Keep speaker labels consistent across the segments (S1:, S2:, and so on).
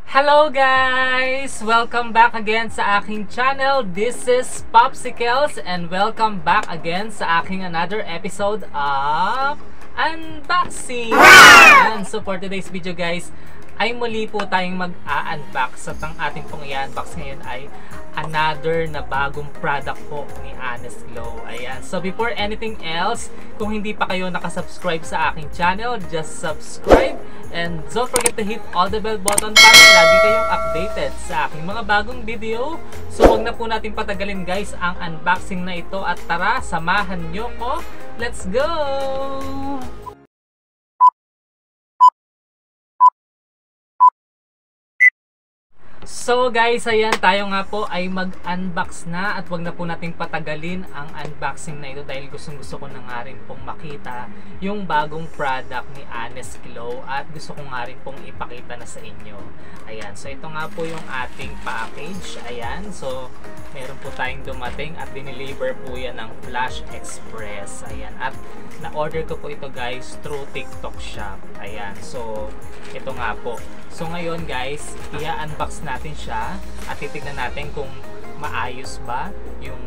S1: Hello guys! Welcome back again sa aking channel. This is Popsicles and welcome back again sa aking another episode of unboxing. And so for today's video guys, ay muli po tayong mag-a-unbox. At ang ating pong i-unbox ngayon ay another na bagong product po ni Honest Glow. Ayan. So before anything else, kung hindi pa kayo nakasubscribe sa aking channel, just subscribe and don't forget to hit all the bell button para lagi kayong updated sa aking mga bagong video. So huwag na po natin patagalin guys ang unboxing na ito at tara, samahan nyo ko. Let's go! So guys, ayan, tayo nga po ay mag-unbox na at wag na po nating patagalin ang unboxing na ito dahil gusto ko na nga rin pong makita yung bagong product ni Honest Glow at gusto ko nga rin pong ipakita na sa inyo. Ayan, so ito nga po yung ating package. Ayan, so meron po tayong dumating at dineliver po yan ng Flash Express. Ayan, at na-order ko po ito guys through TikTok Shop. Ayan, so ito nga po. So ngayon guys, i-unbox natin siya at titignan natin kung maayos ba yung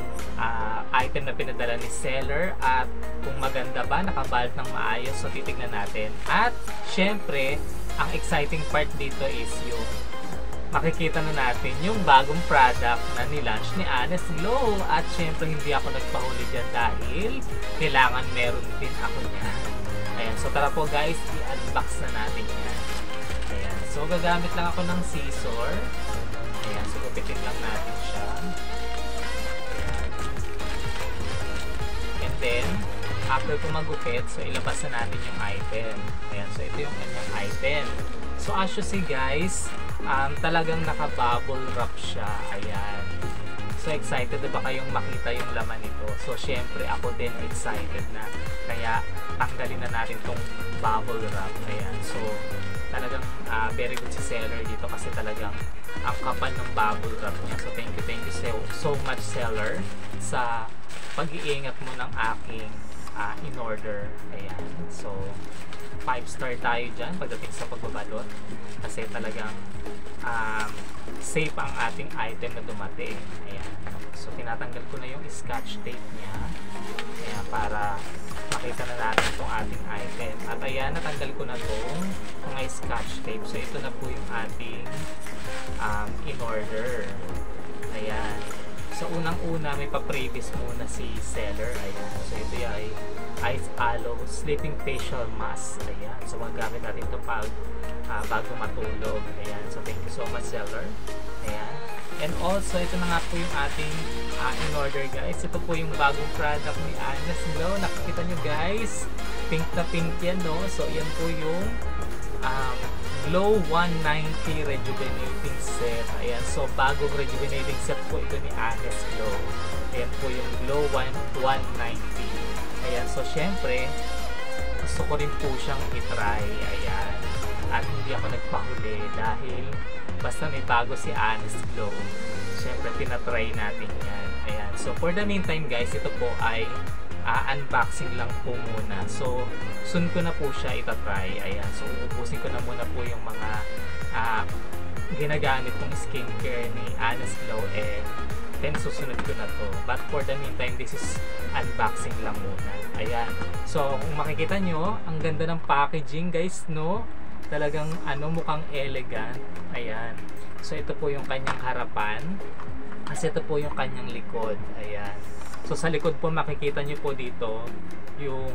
S1: item na pinadala ni seller at kung maganda ba, nakabalot ng maayos. So titignan natin. At syempre, ang exciting part dito is yung makikita na natin yung bagong product na nilaunch ni Honest Glow. At syempre, hindi ako nagpahuli dyan dahil kailangan meron din ako niyan. Ayan, so tara po guys, i-unbox na natin yan. Ayan, so gagamit lang ako ng scissor. Ayan, so gupitin lang natin siya. Ayan. And then, after ko magupit, so ilabas na natin yung item. Ayan, so ito yung kanyang item. So as you see guys, talagang naka-bubble wrap siya. Ayan. So excited na ba kayong makita yung laman nito? So syempre ako din excited na. Kaya tanggalin na natin tong bubble wrap. Ayan. So talagang very good si seller dito kasi talagang ang kapal ng bubble wrap niya. So thank you so much seller sa pag-iingat mo ng aking in-order. Ayan. So 5-star tayo dyan pagdating sa pagbabalot kasi talagang safe ang ating item na dumating. Ayan. So tinatanggal ko na yung scotch tape niya. Ayan, para makita na natin itong ating item. At ayan, natanggal ko na itong mga scotch tape. So ito na po yung ating in-order. Ayan. So unang-una may pa-previous muna si seller. Ayan. So ito ay Ice Aloe Sleeping Facial Mask. Ayan. So magagamit natin ito pag bago matulog. Ayan. So thank you so much seller. Ayan. And also ito na nga po yung ating in-order guys. Ito po yung bagong product ni Honest Glow. Nakikita nyo guys. Pink na pink yan no. So yan po yung Glow 190 Rejuvenating Set. Ayan. So bagong rejuvenating set po ito ni Honest Glow. Ayan po yung Glow 190. Ayan. So syempre gusto ko rin po siyang i-try. Ayan. At hindi ako nagpahuli dahil basta may bago si Honest Glow, syempre tinatry natin yan. Ayan. So for the meantime guys, ito po ay unboxing lang po muna. So soon ko na po siya itatry. Ayan. So uubusin ko na muna po yung mga ginagamit kong skincare ni Honest Glow and then susunod ko na to. But for the meantime, this is unboxing lang muna. Ayan. So, kung makikita nyo, ang ganda ng packaging guys, no? Talagang mukhang elegant. Ayan. So, ito po yung kanyang harapan. Kasi ito po yung kanyang likod. Ayan. So, sa likod po makikita nyo po dito yung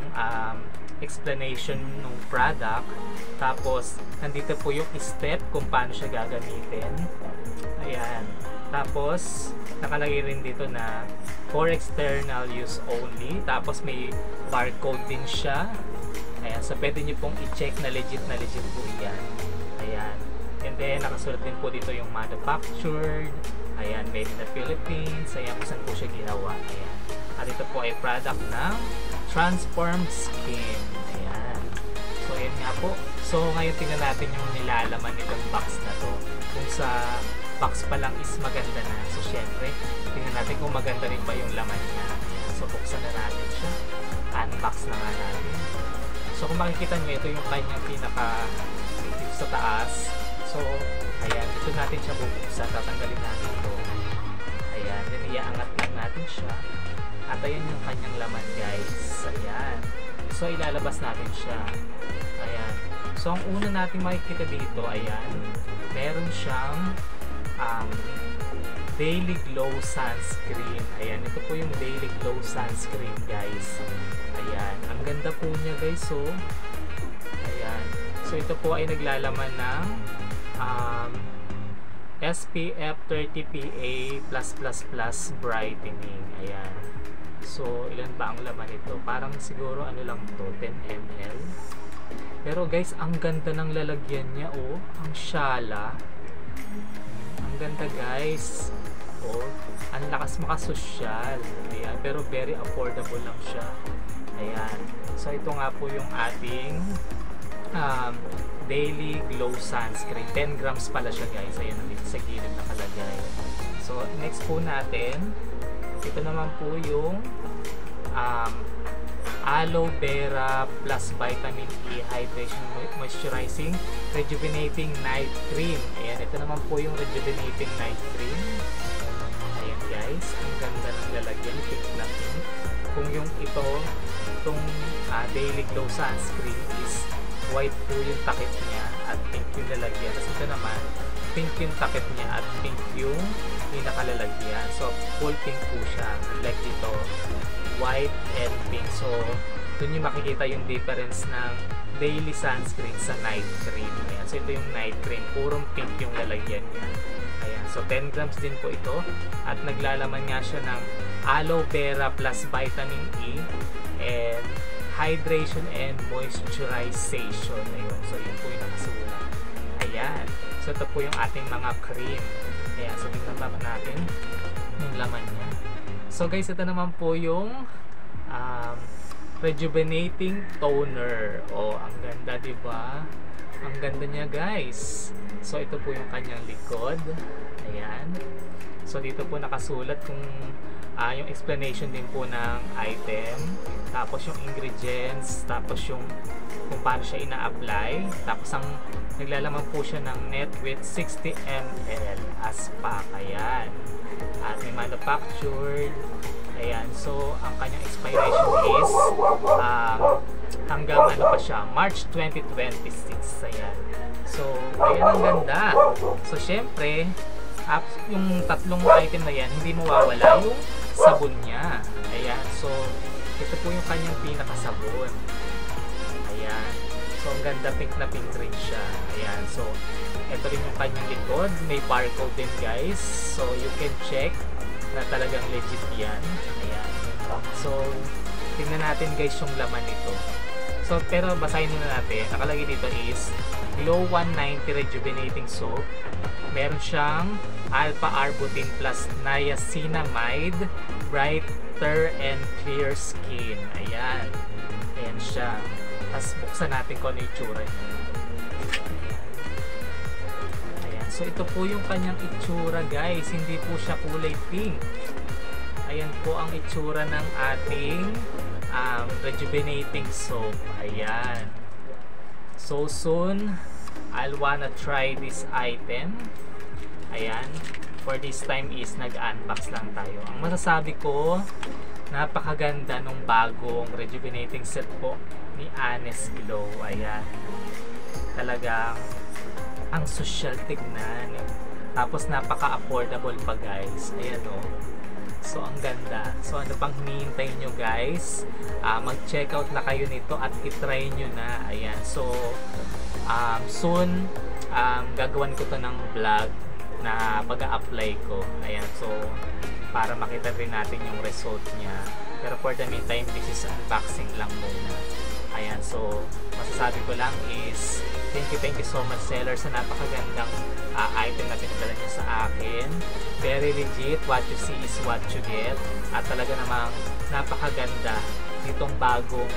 S1: explanation ng product. Tapos, nandito po yung step kung paano siya gagamitin. Ayan. Tapos, nakalagay rin dito na for external use only. Tapos, may barcode din siya. Ayan. So, pwede nyo pong i-check na legit po yan. Ayan. And then, nakasulat din po dito yung manufactured. Ayan. Made in the Philippines. Ayan. Kung saan po siya ginawa. Ayan. At ito po ay product ng Transformed Skin. Ayan. So, ayan nga po. So, ngayon tingnan natin yung nilalaman nitong box na to. Kung sa box pa lang is maganda na. So, syempre, tingnan natin kung maganda rin ba yung laman niya. Ayan. So, buksan na natin siya. Unbox na nga natin. So, kung makikita nyo, ito yung kanyang pinaka dito sa taas. So, ayan. Dito natin siya bubuksan. Tatanggalin natin ito. Ayan. Then, iaangat lang natin siya. At ayan yung kanyang laman guys. Ayan. So ilalabas natin siya. Ayan. So ang una natin makikita dito, ayan, meron siyang Daily Glow Sunscreen. Ayan. Ito po yung Daily Glow Sunscreen guys. Ayan. Ang ganda po niya guys. So ayan. So ito po ay naglalaman ng SPF 30 PA+++ brightening. Ayan. So, ilan ba ang laman ito? Parang siguro lang to, 10 ml. Pero guys, ang ganda ng lalagyan niya, oh. Ang syala. Ang ganda guys. Oh, ang lakas makasosyal. Ayan, pero very affordable lang siya. Ayan. So, ito nga po yung ating Daily Glow Sunscreen. 10 grams pala siya guys. Ayan, dito sa gilid nakalagay. So, next po natin, ito naman po yung Aloe Vera plus Vitamin E Hydration Moisturizing Rejuvenating Night Cream. Ayan, ito naman po yung Rejuvenating Night Cream. Ayan guys, ang ganda ng lalagyan, pink na pink. Kung yung itong Daily Glow Sunscreen is white po yung takip niya at pink yung lalagyan. Tapos ito naman, pink yung takip niya at pink yung pinakalalagyan. So, full pink po siya. Like ito, white and pink. So, dun yung makikita yung difference ng daily sunscreen sa night cream. Ayan. So, ito yung night cream. Purong pink yung lalagyan niya. Ayan. So, 10 grams din po ito. At naglalaman nga siya ng aloe vera plus vitamin E and hydration and moisturization. Ayun. So, yun po yung nakasulat. Ayan. So, ito po yung ating mga cream. Ayan, so tingnan pa natin yung laman niya. So guys, ito naman po yung Rejuvenating Toner. Oh, ang ganda, diba? Ang ganda niya guys. So ito po yung kanyang likod. Ayan. So dito po nakasulat kung yung explanation din po ng item. Tapos yung ingredients. Tapos yung kung paano siya ina-apply. Tapos ang naglalaman po siya ng net with 60 ml as pack. Ayan. At may manufactured. Ayan. So, ang kanyang expiration is hanggang ano pa siya, March 2026. Ayan. So, ayan ang ganda. So, syempre, yung tatlong item na yan, hindi mawawala yung sabon niya. Ayan. So, ito po yung kanyang pinakasabon. Ayan. So, ang ganda, pink na pink rin siya. Ayan. So, ito rin yung kanyang likod. May barcode din guys. So, you can check na talagang legit yan. Ayan. So, tingnan natin guys yung laman nito. So, pero basahin muna natin. Nakalagay dito is Glow 190 Rejuvenating Soap. Meron siyang Alpha Arbutin plus Niacinamide Brighter and Clear Skin. Ayan. Ayan siya. Tapos buksan natin kung ano yung itsura niya. Ayan. So ito po yung kanyang itsura guys. Hindi po siya kulay pink. Ayan po ang itsura ng ating rejuvenating soap. Ayan. So soon, I'll wanna try this item. Ayan. for this time is nag-unbox lang tayo. Ang masasabi ko, napakaganda nung bagong rejuvenating set po ni Honest Glow. Ayan, talagang ang social tignan, tapos napaka-affordable pa guys. Ayan o, so ang ganda. So ano pang hinihintay nyo guys, mag-check out na kayo nito at itry nyo na. Ayan, so soon gagawan ko to ng vlog na pag-a-apply ko. Ayan, so para makita rin natin yung result niya, pero for the meantime this is unboxing lang muna. Ayan, so masasabi ko lang is thank you so much seller sa napakagandang item na pinadala niyo sa akin. Very legit, what you see is what you get, at talaga namang napakaganda nitong bagong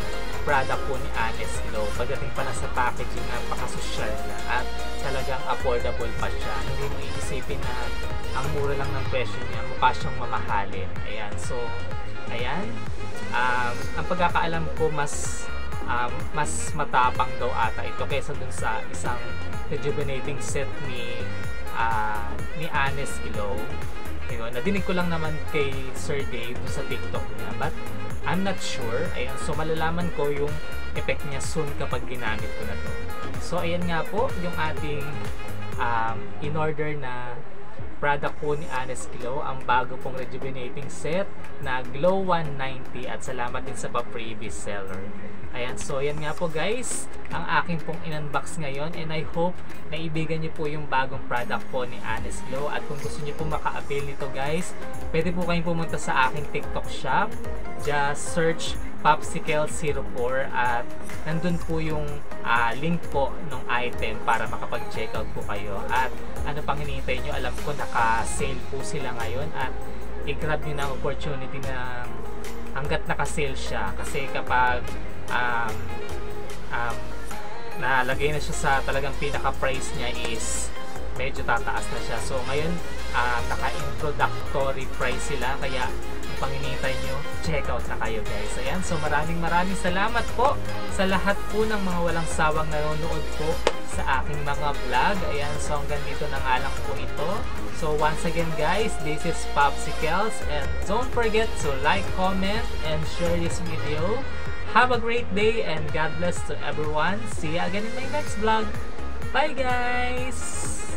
S1: product po ni Honest Glow. Pagdating pa na sa packaging, napaka-social na at talagang affordable pa siya. Hindi mo iisipin na ang mura lang ng presyo niya, mukha siyang mamahalin. Ayan, so ayan, ang pagkakaalam ko mas matapang daw ata ito kaysa dun sa isang rejuvenating set ni Honest Glow. Yun, nadinig ko lang naman kay Sir Dave sa TikTok niya, but I'm not sure. Ayan, so malalaman ko yung effect niya soon kapag ginamit ko na to. So ayan nga po yung ating in order na product po ni Honest Glow, ang bago pong rejuvenating set na Glow 190, at salamat din sa pa-previous seller. Ayan, so yan nga po guys ang aking pong in-unbox ngayon, and I hope naibigan niyo po yung bagong product po ni Honest Glow. At kung gusto niyo po maka-avail nito guys, pwede po kayong pumunta sa aking TikTok shop. Just search Popsicle04 at nandun po yung link po ng item para makapag-checkout po kayo. At ano pang hinihintay nyo, alam ko naka-sale po sila ngayon, at i-grab nyo na ang opportunity na hanggat naka-sale siya, kasi kapag nalagay na siya sa talagang pinaka-price niya is medyo tataas na siya. So ngayon naka-introductory price sila, kaya ang panginintay nyo, check out na kayo guys. Ayan, so maraming salamat po sa lahat po ng mga walang sawang nanonood po sa aking mga vlog. Ayan, so hanggang dito na nga lang po ito. So once again guys, this is Popsicles, and don't forget to like, comment, and share this video. Have a great day and God bless to everyone. See you again in my next vlog. Bye guys!